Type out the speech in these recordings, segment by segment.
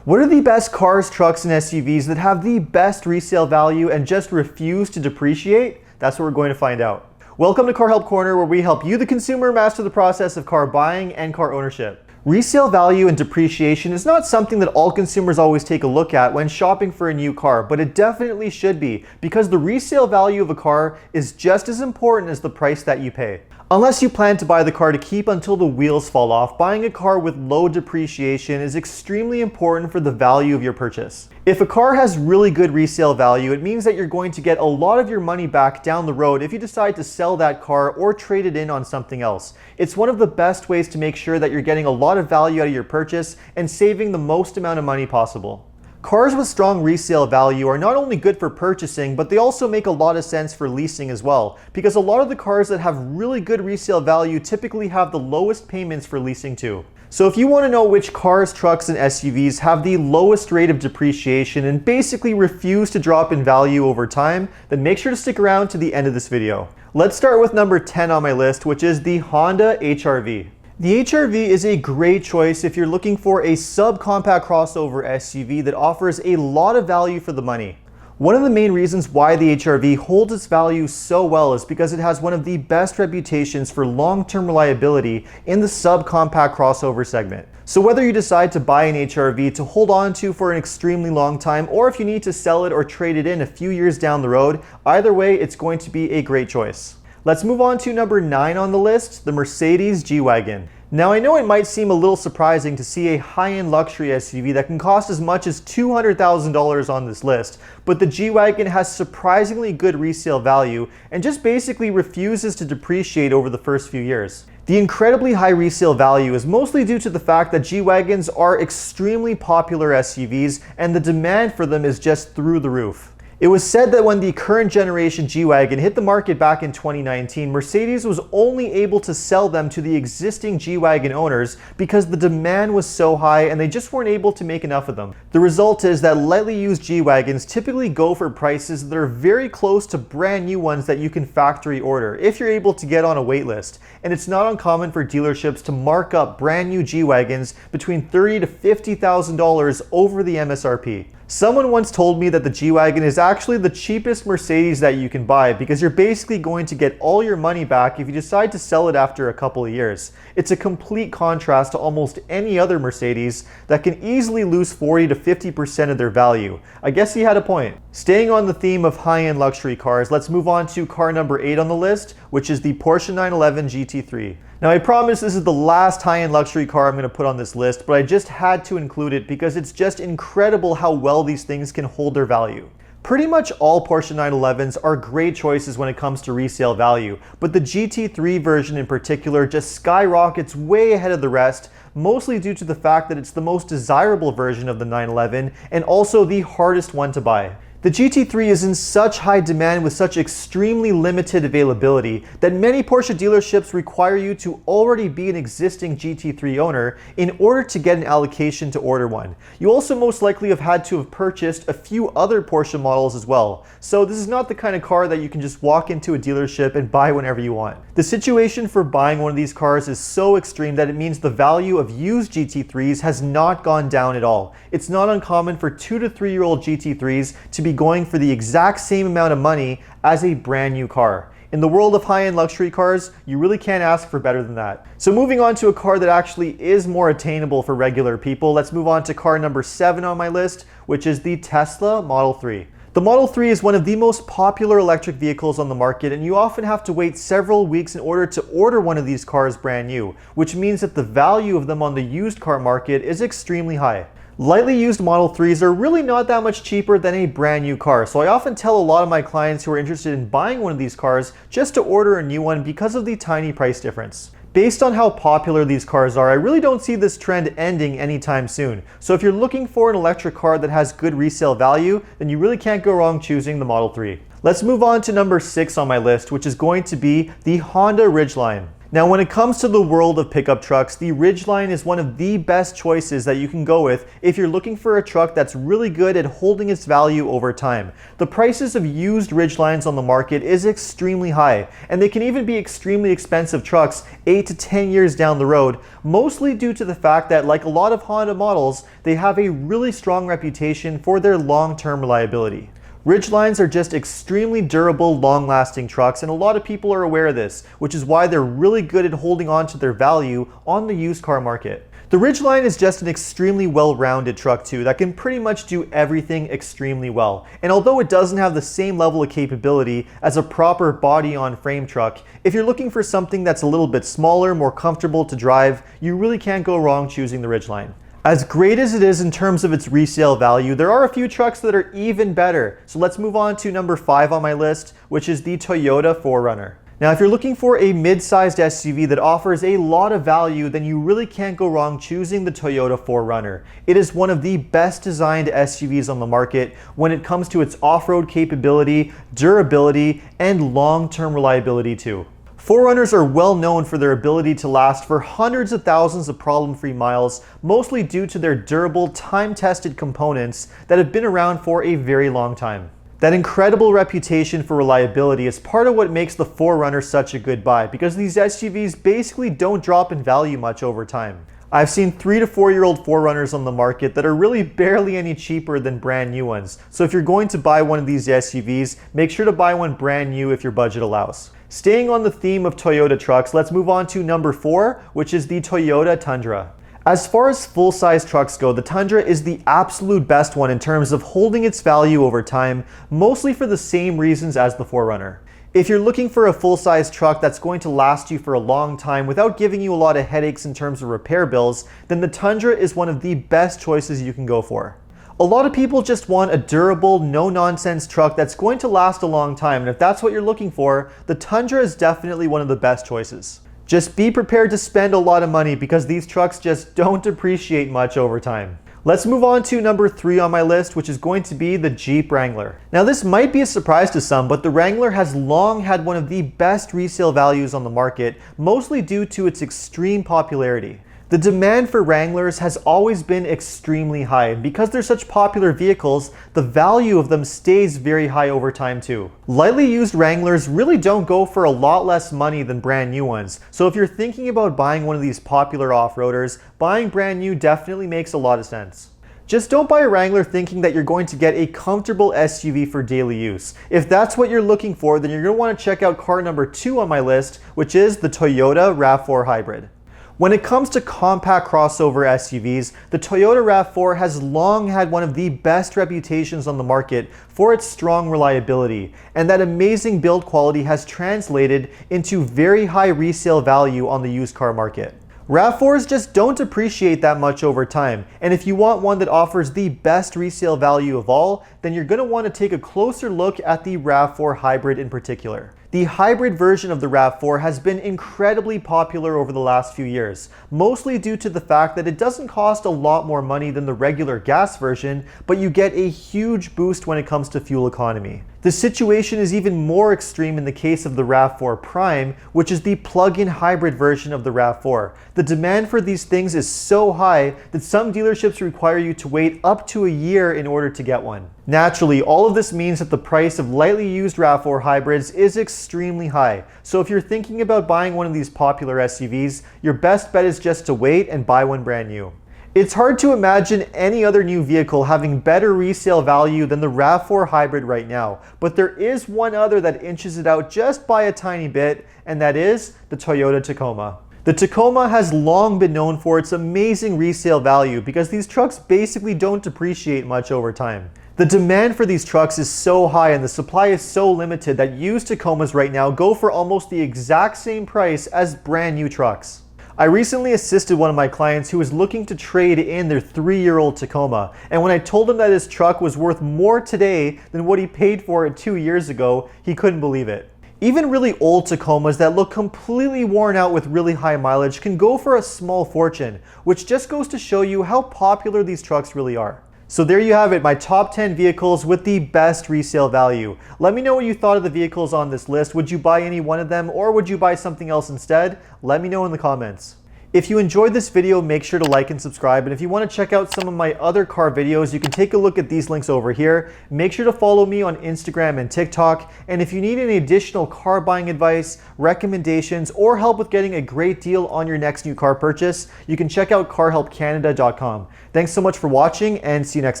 What are the best cars, trucks, and SUVs that have the best resale value and just refuse to depreciate? That's what we're going to find out. Welcome to Car Help Corner, where we help you, the consumer, master the process of car buying and car ownership. Resale value and depreciation is not something that all consumers always take a look at when shopping for a new car, but it definitely should be, because the resale value of a car is just as important as the price that you pay. Unless you plan to buy the car to keep until the wheels fall off, buying a car with low depreciation is extremely important for the value of your purchase. If a car has really good resale value, it means that you're going to get a lot of your money back down the road if you decide to sell that car or trade it in on something else. It's one of the best ways to make sure that you're getting a lot of value out of your purchase and saving the most amount of money possible. Cars with strong resale value are not only good for purchasing, but they also make a lot of sense for leasing as well, because a lot of the cars that have really good resale value typically have the lowest payments for leasing too. So if you want to know which cars, trucks, and SUVs have the lowest rate of depreciation and basically refuse to drop in value over time, then make sure to stick around to the end of this video. Let's start with number 10 on my list, which is the Honda HR-V. The HR-V is a great choice if you're looking for a subcompact crossover SUV that offers a lot of value for the money. One of the main reasons why the HR-V holds its value so well is because it has one of the best reputations for long-term reliability in the subcompact crossover segment. So whether you decide to buy an HR-V to hold on to for an extremely long time, or if you need to sell it or trade it in a few years down the road, either way, it's going to be a great choice. Let's move on to number 9 on the list, the Mercedes G Wagon. Now I know it might seem a little surprising to see a high-end luxury SUV that can cost as much as $200,000 on this list, but the G Wagon has surprisingly good resale value and just basically refuses to depreciate over the first few years. The incredibly high resale value is mostly due to the fact that G Wagons are extremely popular SUVs and the demand for them is just through the roof. It was said that when the current generation G Wagon hit the market back in 2019, Mercedes was only able to sell them to the existing G Wagon owners because the demand was so high and they just weren't able to make enough of them. The result is that lightly used G Wagons typically go for prices that are very close to brand new ones that you can factory order if you're able to get on a wait list. And it's not uncommon for dealerships to mark up brand new G Wagons between $30,000 to $50,000 over the MSRP. Someone once told me that the G Wagon is actually the cheapest Mercedes that you can buy because you're basically going to get all your money back if you decide to sell it after a couple of years. It's a complete contrast to almost any other Mercedes that can easily lose 40 to 50% of their value. I guess he had a point. Staying on the theme of high-end luxury cars, let's move on to car number 8 on the list, which is the Porsche 911 GT3. Now I promise this is the last high-end luxury car I'm going to put on this list, but I just had to include it because it's just incredible how well these things can hold their value. Pretty much all Porsche 911s are great choices when it comes to resale value, but the GT3 version in particular just skyrockets way ahead of the rest, mostly due to the fact that it's the most desirable version of the 911 and also the hardest one to buy. The GT3 is in such high demand with such extremely limited availability that many Porsche dealerships require you to already be an existing GT3 owner in order to get an allocation to order one. You also most likely have had to have purchased a few other Porsche models as well. So this is not the kind of car that you can just walk into a dealership and buy whenever you want. The situation for buying one of these cars is so extreme that it means the value of used GT3s has not gone down at all. It's not uncommon for 2 to 3 year old GT3s to be going for the exact same amount of money as a brand new car. In the world of high-end luxury cars, you really can't ask for better than that. So moving on to a car that actually is more attainable for regular people, let's move on to car number 7 on my list, which is the Tesla Model 3. The Model 3 is one of the most popular electric vehicles on the market, and you often have to wait several weeks in order to order one of these cars brand new, which means that the value of them on the used car market is extremely high. Lightly used Model 3s are really not that much cheaper than a brand new car, so I often tell a lot of my clients who are interested in buying one of these cars just to order a new one because of the tiny price difference. Based on how popular these cars are, I really don't see this trend ending anytime soon. So if you're looking for an electric car that has good resale value, then you really can't go wrong choosing the Model 3. Let's move on to number 6 on my list, which is going to be the Honda Ridgeline. Now, when it comes to the world of pickup trucks, the Ridgeline is one of the best choices that you can go with if you're looking for a truck that's really good at holding its value over time. The prices of used Ridgelines on the market is extremely high, and they can even be extremely expensive trucks 8 to 10 years down the road, mostly due to the fact that, like a lot of Honda models, they have a really strong reputation for their long-term reliability. Ridgelines are just extremely durable, long-lasting trucks, and a lot of people are aware of this, which is why they're really good at holding on to their value on the used car market. The Ridgeline is just an extremely well-rounded truck too that can pretty much do everything extremely well. And although it doesn't have the same level of capability as a proper body-on-frame truck, if you're looking for something that's a little bit smaller, more comfortable to drive, you really can't go wrong choosing the Ridgeline. As great as it is in terms of its resale value, there are a few trucks that are even better. So let's move on to number 5 on my list, which is the Toyota Forerunner. Now, if you're looking for a mid-sized SUV that offers a lot of value, then you really can't go wrong choosing the Toyota Forerunner. It is one of the best designed SUVs on the market when it comes to its off-road capability, durability, and long-term reliability too. Forerunners are well known for their ability to last for hundreds of thousands of problem-free miles, mostly due to their durable, time-tested components that have been around for a very long time. That incredible reputation for reliability is part of what makes the Forerunner such a good buy, because these SUVs basically don't drop in value much over time. I've seen 3 to 4-year-old Forerunners on the market that are really barely any cheaper than brand new ones. So if you're going to buy one of these SUVs, make sure to buy one brand new if your budget allows. Staying on the theme of Toyota trucks, let's move on to number 4, which is the Toyota Tundra. As far as full-size trucks go, the Tundra is the absolute best one in terms of holding its value over time, mostly for the same reasons as the Forerunner. If you're looking for a full-size truck that's going to last you for a long time without giving you a lot of headaches in terms of repair bills, then the Tundra is one of the best choices you can go for. A lot of people just want a durable, no-nonsense truck that's going to last a long time, and if that's what you're looking for, the Tundra is definitely one of the best choices. Just be prepared to spend a lot of money because these trucks just don't depreciate much over time. Let's move on to number 3 on my list, which is going to be the Jeep Wrangler. Now, this might be a surprise to some, but the Wrangler has long had one of the best resale values on the market, mostly due to its extreme popularity. The demand for Wranglers has always been extremely high, and because they're such popular vehicles, the value of them stays very high over time too. Lightly used Wranglers really don't go for a lot less money than brand new ones, so if you're thinking about buying one of these popular off-roaders, buying brand new definitely makes a lot of sense. Just don't buy a Wrangler thinking that you're going to get a comfortable SUV for daily use. If that's what you're looking for, then you're going to want to check out car number 2 on my list, which is the Toyota RAV4 Hybrid. When it comes to compact crossover SUVs, the Toyota RAV4 has long had one of the best reputations on the market for its strong reliability, and that amazing build quality has translated into very high resale value on the used car market. RAV4s just don't appreciate that much over time, and if you want one that offers the best resale value of all, then you're going to want to take a closer look at the RAV4 Hybrid in particular. The hybrid version of the RAV4 has been incredibly popular over the last few years, mostly due to the fact that it doesn't cost a lot more money than the regular gas version, but you get a huge boost when it comes to fuel economy. The situation is even more extreme in the case of the RAV4 Prime, which is the plug-in hybrid version of the RAV4. The demand for these things is so high that some dealerships require you to wait up to a year in order to get one. Naturally, all of this means that the price of lightly used RAV4 hybrids is extremely high. So if you're thinking about buying one of these popular SUVs, your best bet is just to wait and buy one brand new. It's hard to imagine any other new vehicle having better resale value than the RAV4 Hybrid right now, but there is one other that inches it out just by a tiny bit, and that is the Toyota Tacoma. The Tacoma has long been known for its amazing resale value because these trucks basically don't depreciate much over time. The demand for these trucks is so high and the supply is so limited that used Tacomas right now go for almost the exact same price as brand new trucks. I recently assisted one of my clients who was looking to trade in their 3-year-old Tacoma, and when I told him that his truck was worth more today than what he paid for it 2 years ago, he couldn't believe it. Even really old Tacomas that look completely worn out with really high mileage can go for a small fortune, which just goes to show you how popular these trucks really are. So there you have it, my top 10 vehicles with the best resale value. Let me know what you thought of the vehicles on this list. Would you buy any one of them or would you buy something else instead? Let me know in the comments. If you enjoyed this video, make sure to like and subscribe. And if you want to check out some of my other car videos, you can take a look at these links over here. Make sure to follow me on Instagram and TikTok. And if you need any additional car buying advice, recommendations, or help with getting a great deal on your next new car purchase, you can check out carhelpcanada.com. Thanks so much for watching and see you next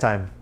time.